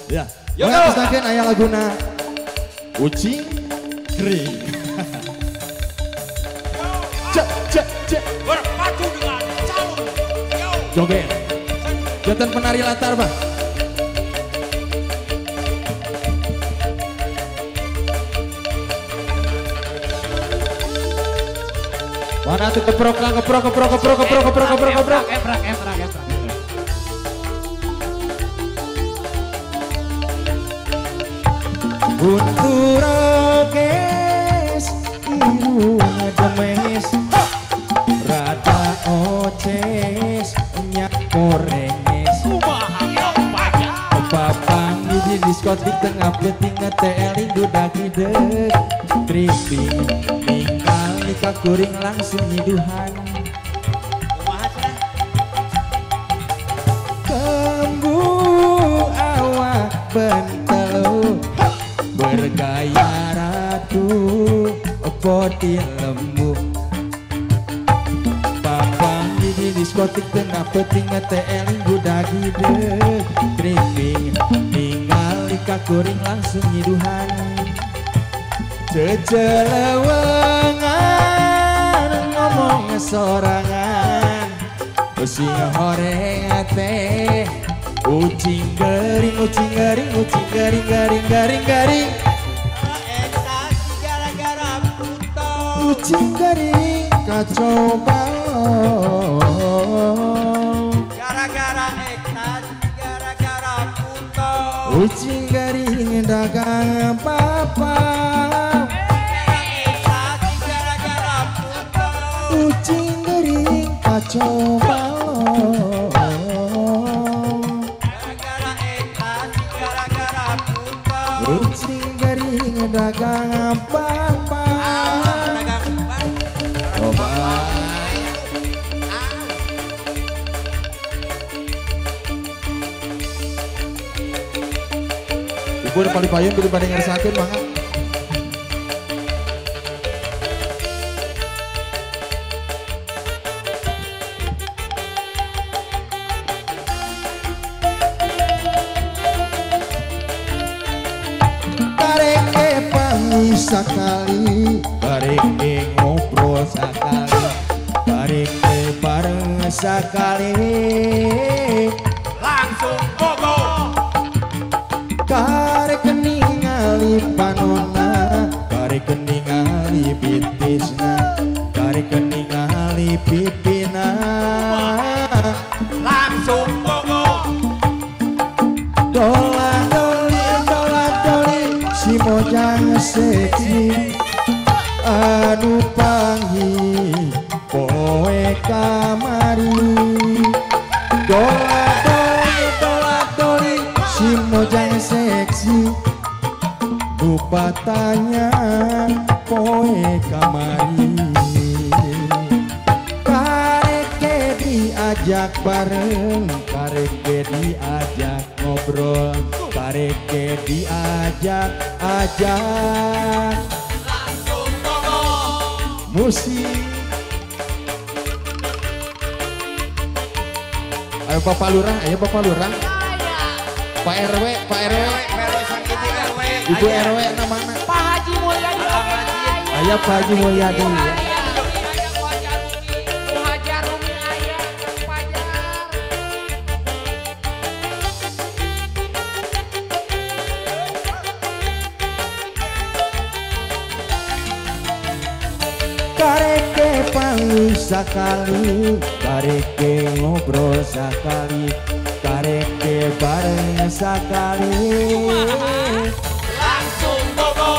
Ya. Yo, Mungkin ayah laguna Ucing Kering. Cek cek cek. Berpadu dengan calon. Yo. Joget. Jantan penari latar bang. Mana tuh keprok lah, keprok. Ebrak. Bunturoges ibu ngedemes rada oces nyak korenges papang di diskotik tengah peting ngeteling dudak hideg tripping tinggal nikah kuring langsung nyiduhan kembu awak bentelu bergaya ratu poti lembu papang di diskotik tengah peting ngeteling budak hideg tripping tinggal nikah kuring langsung nyiduhan cecelewengan ngomong sorangan usia horeng teh ucing garing ucing garing kacau balong Gara-gara ekstasi, gara-gara puto. ucing garing dagang papa Ekstasi, gara-gara puto. ucing garing kacau balong Gara-gara ekstasi, gara-gara puto. ucing garing dagang papa coba ibu udah paling payung daripada ngeresakin banget. Bareke pangi sakali, bareke ngobrol sakali, bareke bareng sakali. Langsung bogo. Karek ningali panona, karek ningali bitisna, karek ningali pipina. Langsung bogo. Dola-doli, si mojang seksi, anu panggi, poe kamari. Dola-doli, si mojang seksi, rupatanya poe kamari. Kareke diajak bareng, kareke diajak ngobrol, kareke diajak Langsung bogo. musik. Ayo Bapak Lurah, Pak RW, Ibu RW namanya. Pak Haji Mulyadi oke aya. Aya Pak Haji Mulyadi ya. Aya Bu Hajar Rumi aya Pajar. Kareke panggil sakali, kareke ngobrol sakali, kareke bareng sakali. Langsung bogo.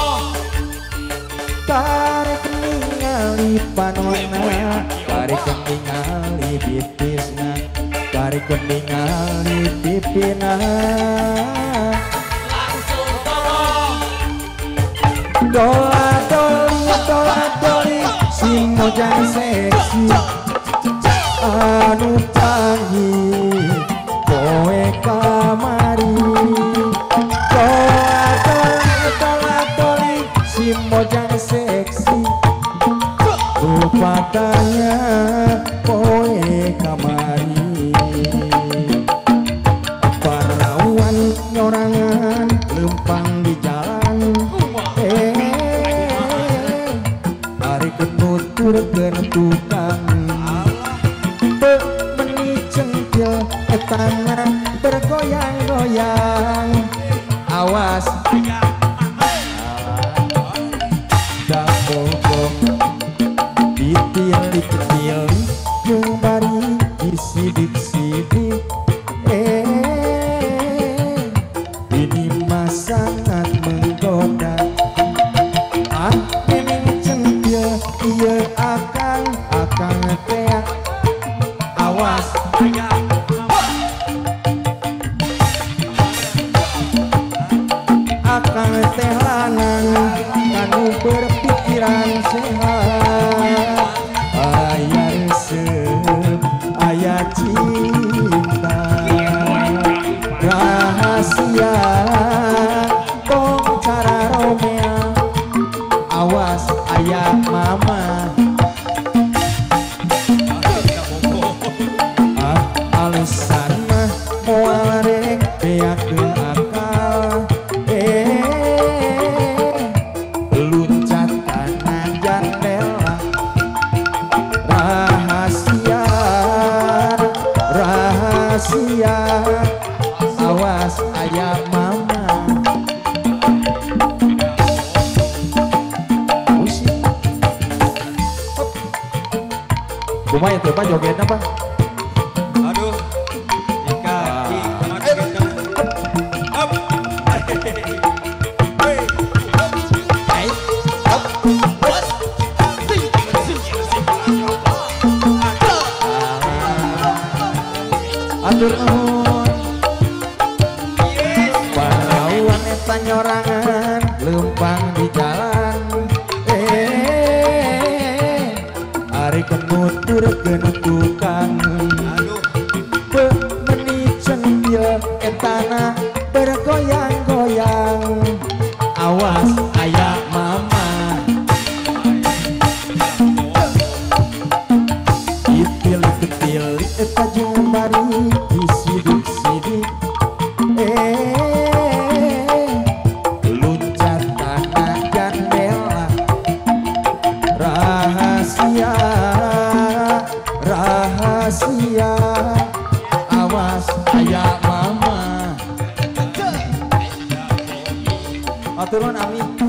Kareke ningali panona, kareke ningali bitisna, kareke ningali pipina. Langsung bogo. Dola-doli, si mojang seksi, anu panggi, poe kamari. Dola-doli, si mojang seksi, rupatanya poe kamari. Parawan nyorangan goyang awas dapok ditilik-tilik jeung bari disidik-sidik ini mah sangat menggoda neng centil ieu akang teak awas akang teh lanang kanu berpikiran sehat aya resep aya cinta rahasia tong cara Romea awas aya mama alasan mah moal rek beakeun akal luncat kana jandela rahasia awas aya mama musik kumaha teh Pak jogetna Pak Aduh, Ika, up, atur nuhun parawan eta nyorangan lempang di jalan ari kenuturkeun tukang beuni centil etana bergoyang-goyang awas aya mama ditilik-tilik eta jeung bari disidik-sidik luncat kana jandela rahasia awas aya mama atur nuhun Ami